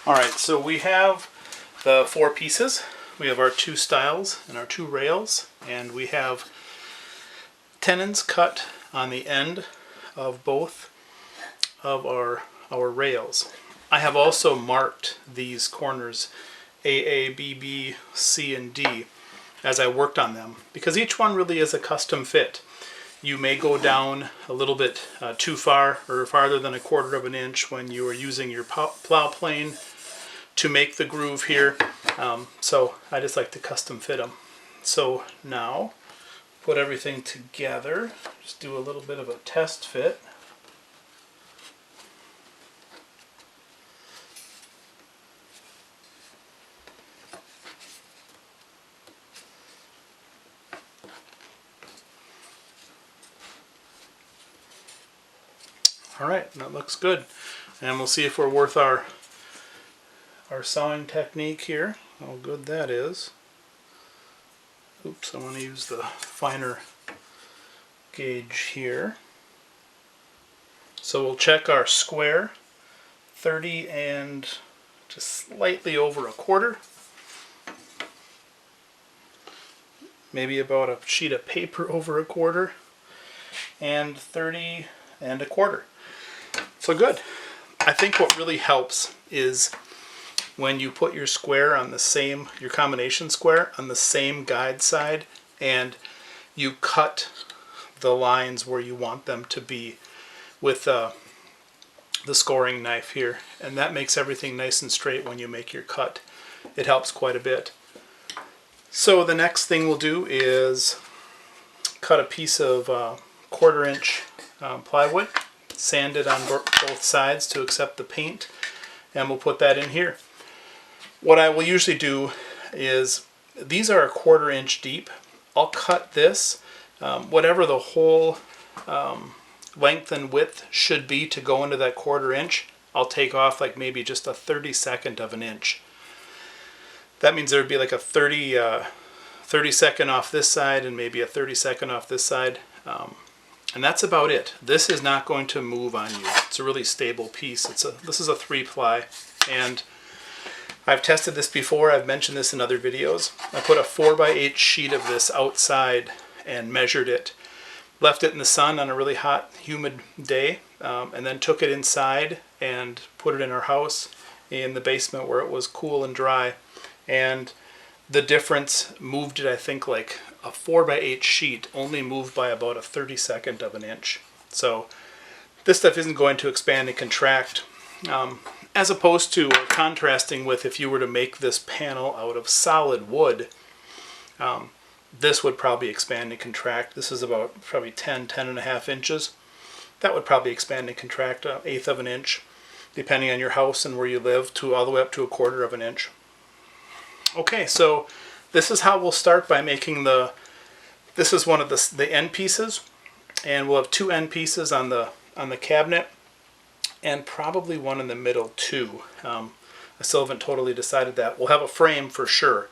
Alright, so we have the 4 pieces. We have our 2 stiles and our 2 rails, and we have tenons cut on the end of both of our rails. I have also marked these corners AA, BB, C, and D as I worked on them, because each one really is a custom fit. You may go down a little bit too far or farther than 1/4 of an inch when you are using your plow plane to make the groove here. So I just like to custom fit them. So now put everything together, just do a little bit of a test fit. Alright, that looks good. And we'll see if we're worth our sawing technique here, how good that is. Oops, I want to use the finer gauge here. So we'll check our square, 30 and just slightly over 1/4. Maybe about a sheet of paper over 1/4, and 30 and 1/4. So good. I think what really helps is when you put your square on the same, your combination square on the same guide side, and you cut the lines where you want them to be with the scoring knife here, and that makes everything nice and straight when you make your cut. It helps quite a bit. So the next thing we'll do is cut a piece of 1/4 inch plywood, sand it on both sides to accept the paint, and we'll put that in here. What I will usually do is, these are 1/4 inch deep. I'll cut this, whatever the whole length and width should be to go into that 1/4 inch, I'll take off like maybe just a 32nd of an inch. That means there would be like a 30-second off this side and maybe a 30-second off this side. And that's about it. This is not going to move on you. It's a really stable piece. This is a 3-ply, and I've tested this before. I've mentioned this in other videos. I put a 4x8 sheet of this outside and measured it. Left it in the sun on a really hot, humid day, and then took it inside and put it in our house in the basement where it was cool and dry. And the difference moved it, I think, like a 4x8 sheet only moved by about a 32nd of an inch. So this stuff isn't going to expand and contract, as opposed to contrasting with if you were to make this panel out of solid wood. This would probably expand and contract. This is about probably 10.5 inches. That would probably expand and contract 1/8 of an inch, depending on your house and where you live, to all the way up to 1/4 of an inch. Okay, so this is how we'll start by making this is one of the end pieces, and we'll have 2 end pieces on the cabinet, and probably one in the middle too. I still haven't totally decided that. We'll have a frame for sure,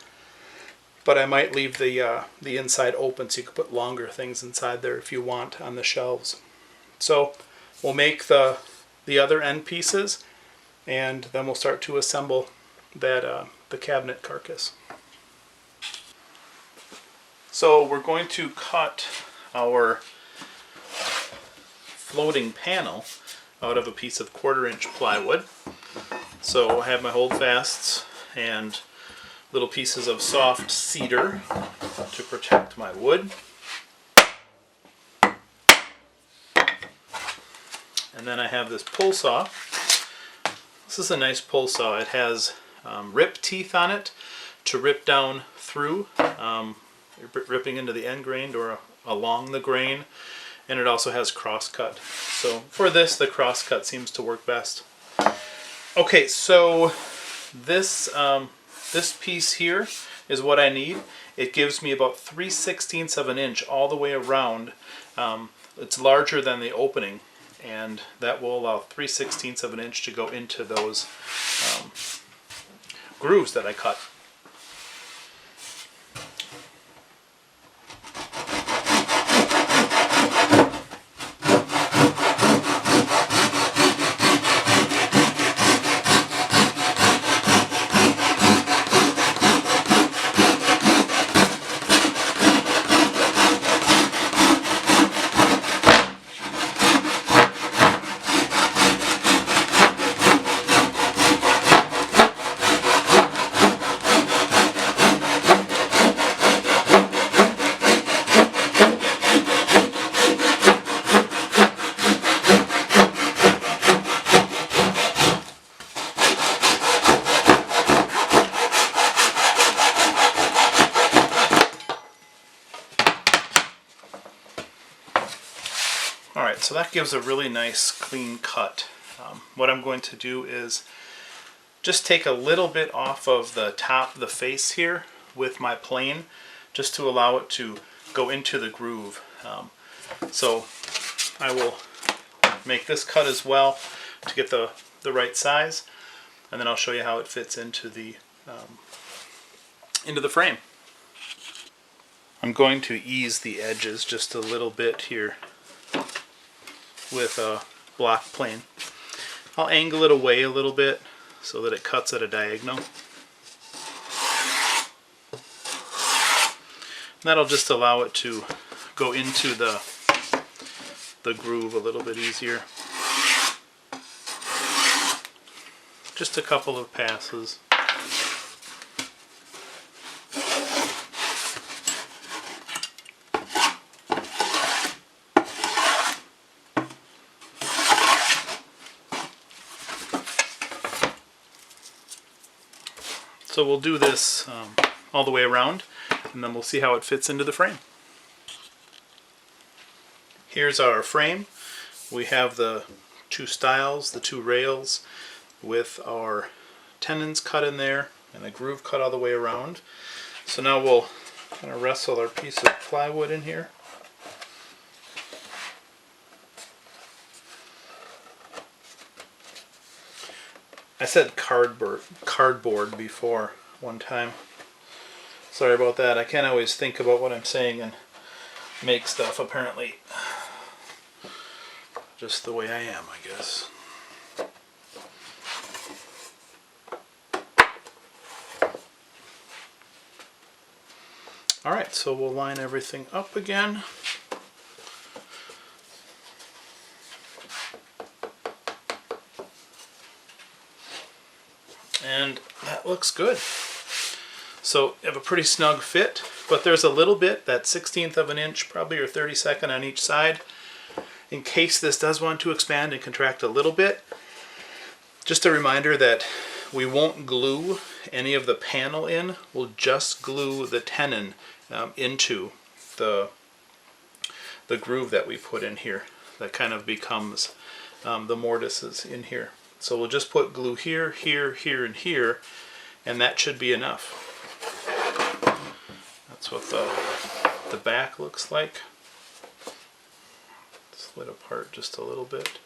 but I might leave the inside open so you can put longer things inside there if you want on the shelves. So we'll make the other end pieces, and then we'll start to assemble that the cabinet carcass. So we're going to cut our floating panel out of a piece of 1/4 inch plywood. So I have my holdfasts and little pieces of soft cedar to protect my wood. And then I have this pull saw. This is a nice pull saw. It has rip teeth on it to rip down through, ripping into the end grain or along the grain, and it also has cross cut. So for this, the cross cut seems to work best. Okay, so this piece here is what I need. It gives me about 3/16 of an inch all the way around. It's larger than the opening, and that will allow 3/16 of an inch to go into those grooves that I cut. Alright, so that gives a really nice clean cut. What I'm going to do is just take a little bit off of the top of the face here with my plane, just to allow it to go into the groove. So I will make this cut as well to get the right size, and then I'll show you how it fits into the frame. I'm going to ease the edges just a little bit here with a block plane. I'll angle it away a little bit so that it cuts at a diagonal. That'll just allow it to go into the groove a little bit easier. Just a couple of passes. So we'll do this all the way around, and then we'll see how it fits into the frame. Here's our frame. We have the two stiles, the two rails, with our tenons cut in there and a groove cut all the way around. So now we'll kind of wrestle our piece of plywood in here. I said cardboard before one time. Sorry about that. I can't always think about what I'm saying and make stuff, apparently. Just the way I am, I guess. Alright, so we'll line everything up again. And that looks good. So you have a pretty snug fit, but there's a little bit, that 1/16 of an inch, probably, or 32nd on each side, in case this does want to expand and contract a little bit. Just a reminder that we won't glue any of the panel in, we'll just glue the tenon into the groove that we put in here. That kind of becomes the mortises in here. So we'll just put glue here, here, here, and here, and that should be enough. That's what the back looks like. Split apart just a little bit.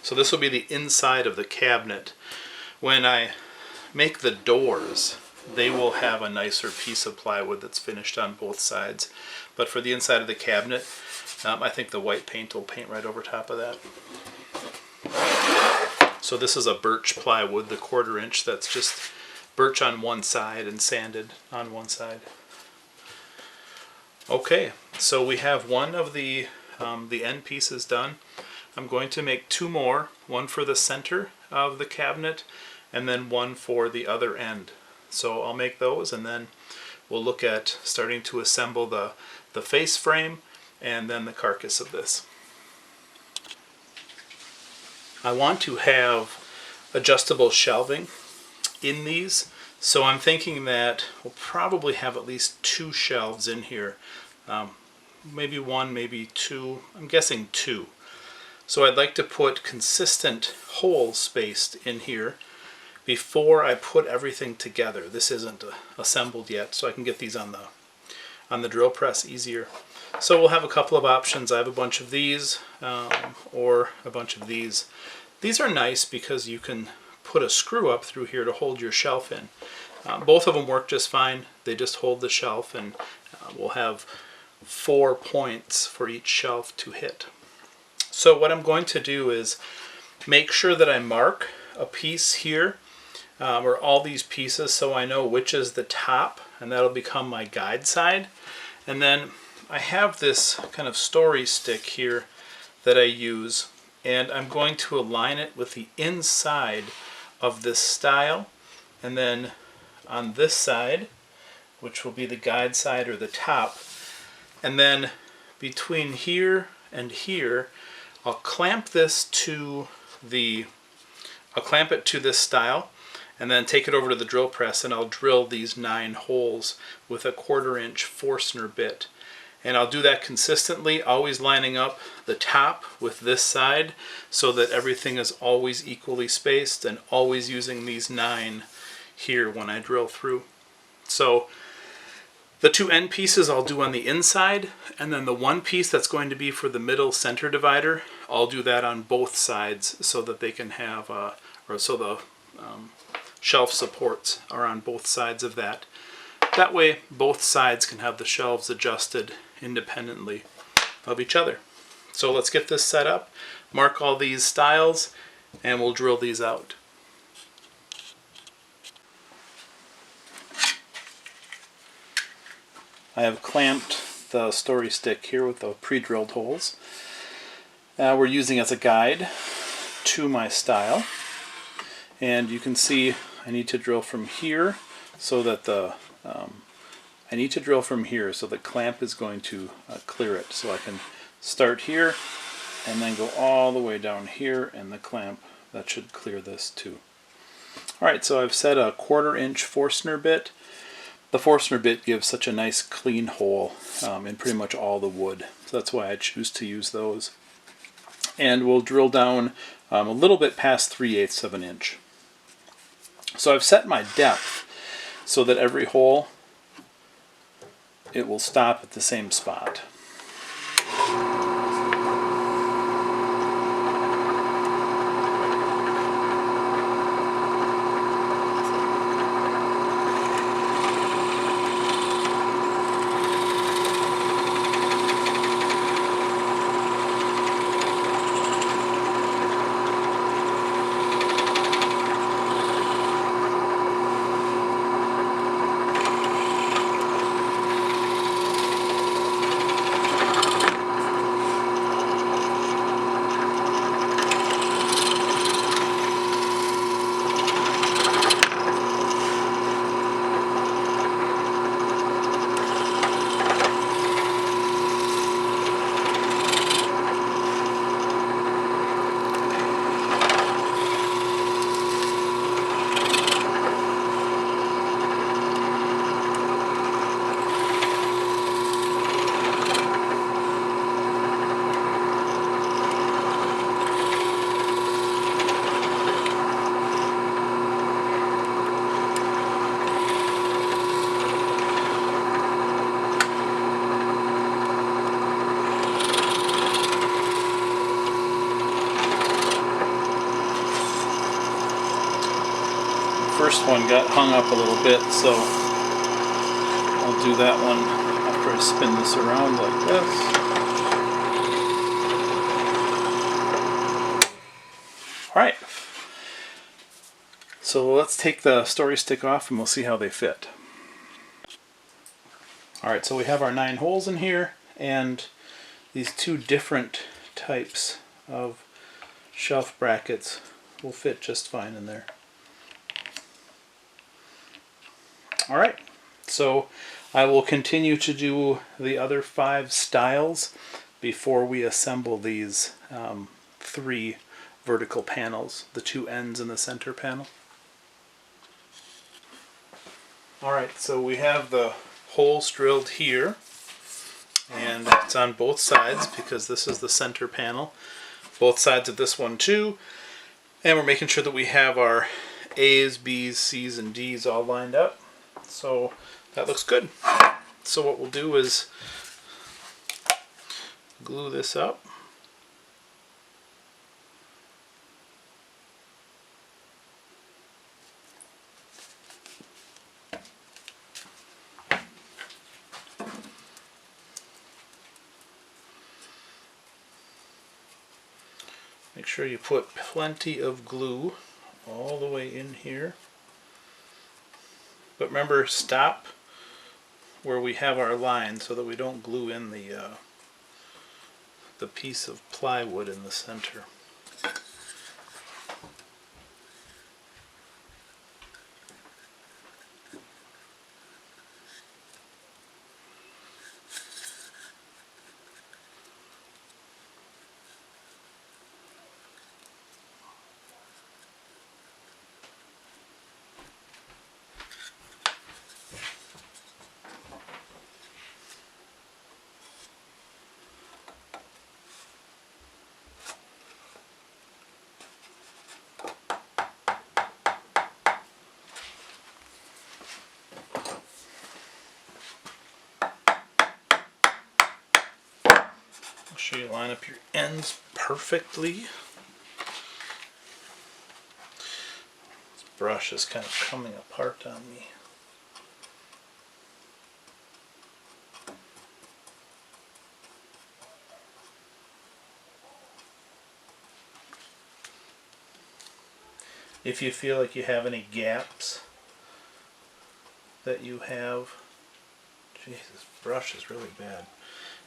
So this will be the inside of the cabinet. When I make the doors, they will have a nicer piece of plywood that's finished on both sides. But for the inside of the cabinet, I think the white paint will paint right over top of that. So this is a birch plywood, the 1/4 inch, that's just birch on one side and sanded on one side. Okay, so we have one of the end pieces done. I'm going to make two more, one for the center of the cabinet and then one for the other end. So I'll make those, and then we'll look at starting to assemble the face frame and then the carcass of this. I want to have adjustable shelving in these, so I'm thinking that we'll probably have at least 2 shelves in here. Maybe 1, maybe 2, I'm guessing 2. So I'd like to put consistent holes spaced in here before I put everything together. This isn't assembled yet, so I can get these on the drill press easier. So we'll have a couple of options. I have a bunch of these or a bunch of these. These are nice because you can put a screw up through here to hold your shelf in. Both of them work just fine. They just hold the shelf, and we'll have 4 points for each shelf to hit. So what I'm going to do is make sure that I mark a piece here, or all these pieces, so I know which is the top, and that'll become my guide side. And then I have this kind of story stick here that I use, and I'm going to align it with the inside of this stile, and then on this side, which will be the guide side or the top, and then between here and here, I'll clamp this to I'll clamp it to this stile, and then take it over to the drill press, and I'll drill these 9 holes with a 1/4 inch Forstner bit. And I'll do that consistently, always lining up the top with this side so that everything is always equally spaced, and always using these 9 here when I drill through. So the 2 end pieces I'll do on the inside, and then the 1 piece that's going to be for the middle center divider, I'll do that on both sides so that they can have, so the shelf supports are on both sides of that. That way both sides can have the shelves adjusted independently of each other. So let's get this set up, mark all these stiles, and we'll drill these out. I have clamped the story stick here with the pre-drilled holes. We're using as a guide to my stile, and you can see I need to drill from here so that the clamp is going to clear it. So I can start here and then go all the way down here, and the clamp, that should clear this too. Alright, so I've set a 1/4 inch Forstner bit. The Forstner bit gives such a nice clean hole in pretty much all the wood, so that's why I choose to use those. And we'll drill down a little bit past 3/8 of an inch. So I've set my depth so that every hole, it will stop at the same spot. First one got hung up a little bit, so I'll do that one after I spin this around like this. Alright, so let's take the story stick off and we'll see how they fit. Alright, so we have our 9 holes in here, and these 2 different types of shelf brackets will fit just fine in there. Alright, so I will continue to do the other 5 stiles before we assemble these 3 vertical panels, the 2 ends and the center panel. Alright, so we have the holes drilled here, and it's on both sides because this is the center panel. Both sides of this one too, and we're making sure that we have our A's, B's, C's, and D's all lined up. So that looks good. So what we'll do is glue this up. Make sure you put plenty of glue all the way in here. But remember, stop where we have our line so that we don't glue in the piece of plywood in the center. Make sure you line up your ends perfectly. This brush is kind of coming apart on me. If you feel like you have any gaps that you have, geez, this brush is really bad.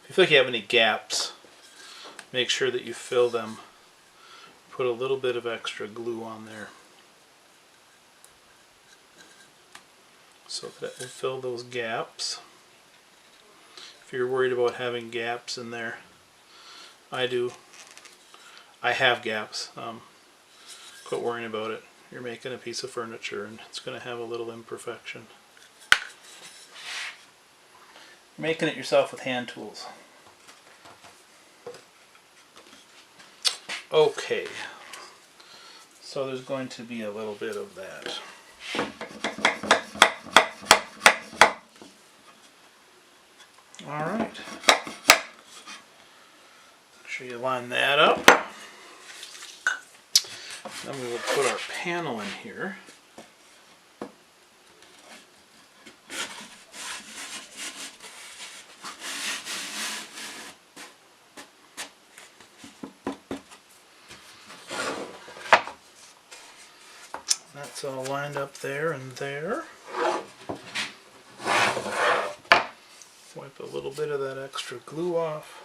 If you feel like you have any gaps, make sure that you fill them. Put a little bit of extra glue on there so that it will fill those gaps. If you're worried about having gaps in there, I do. I have gaps. Quit worrying about it. You're making a piece of furniture and it's going to have a little imperfection. You're making it yourself with hand tools. Okay, so there's going to be a little bit of that. Alright, make sure you line that up. Then we will put our panel in here. That's all lined up there and there. Wipe a little bit of that extra glue off.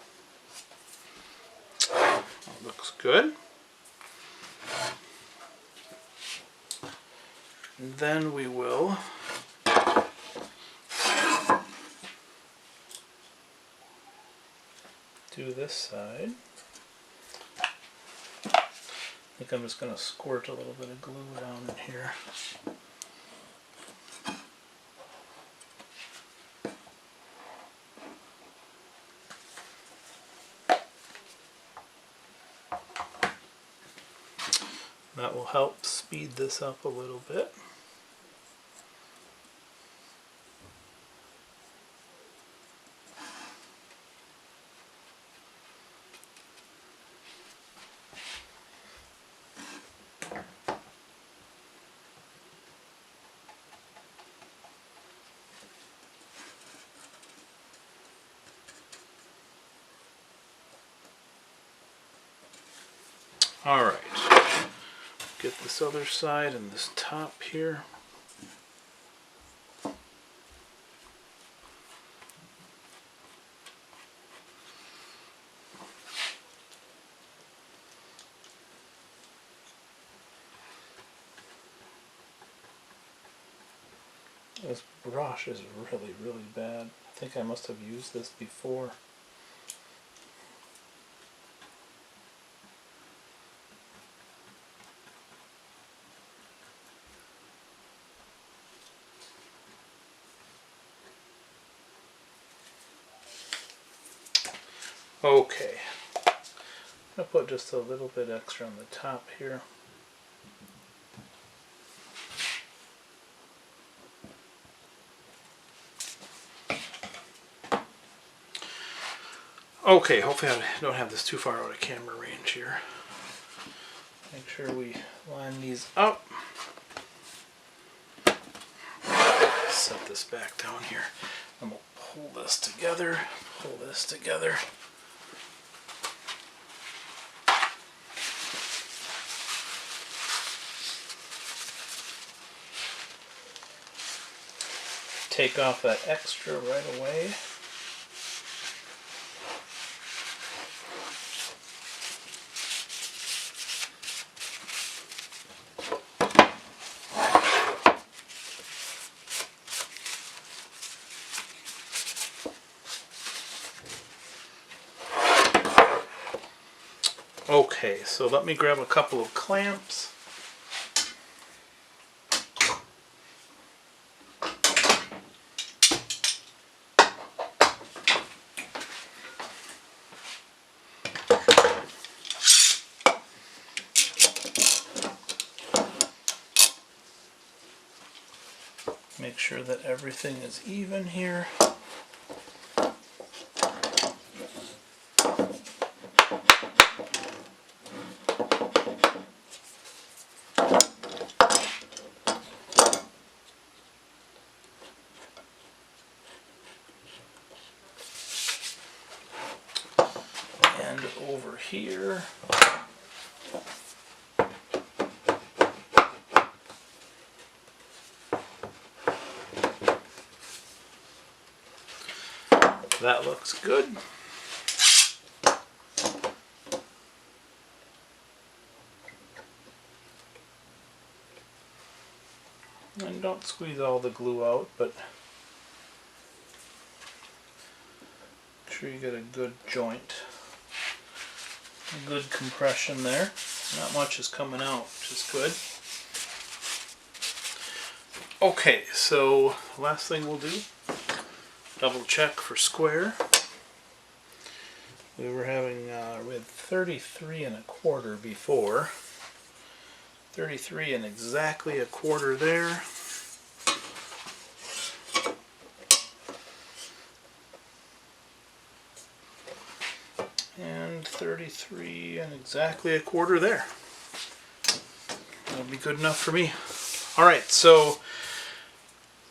That looks good. And then we will do this side. I think I'm just going to squirt a little bit of glue down in here. That will help speed this up a little bit. All right. Get this other side and this top here. This brush is really, really bad. I think I must have used this before. Okay, I'm going to put just a little bit extra on the top here. Okay, hopefully I don't have this too far out of camera range here. Make sure we line these up. Set this back down here and we'll pull this together, pull this together. Take off that extra right away. Okay, so let me grab a couple of clamps. Make sure that everything is even here. And over here, that looks good. And don't squeeze all the glue out, but make sure you get a good joint, a good compression there. Not much is coming out, which is good. Okay, so last thing we'll do, double check for square. We were having with 33 1/4 before. 33 and exactly 1/4 there. And 33 and exactly 1/4 there. That'll be good enough for me. Alright, so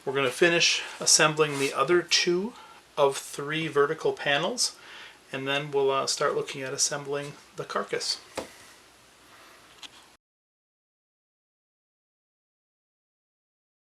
we're going to finish assembling the other 2 of 3 vertical panels, and then we'll start looking at assembling the carcass.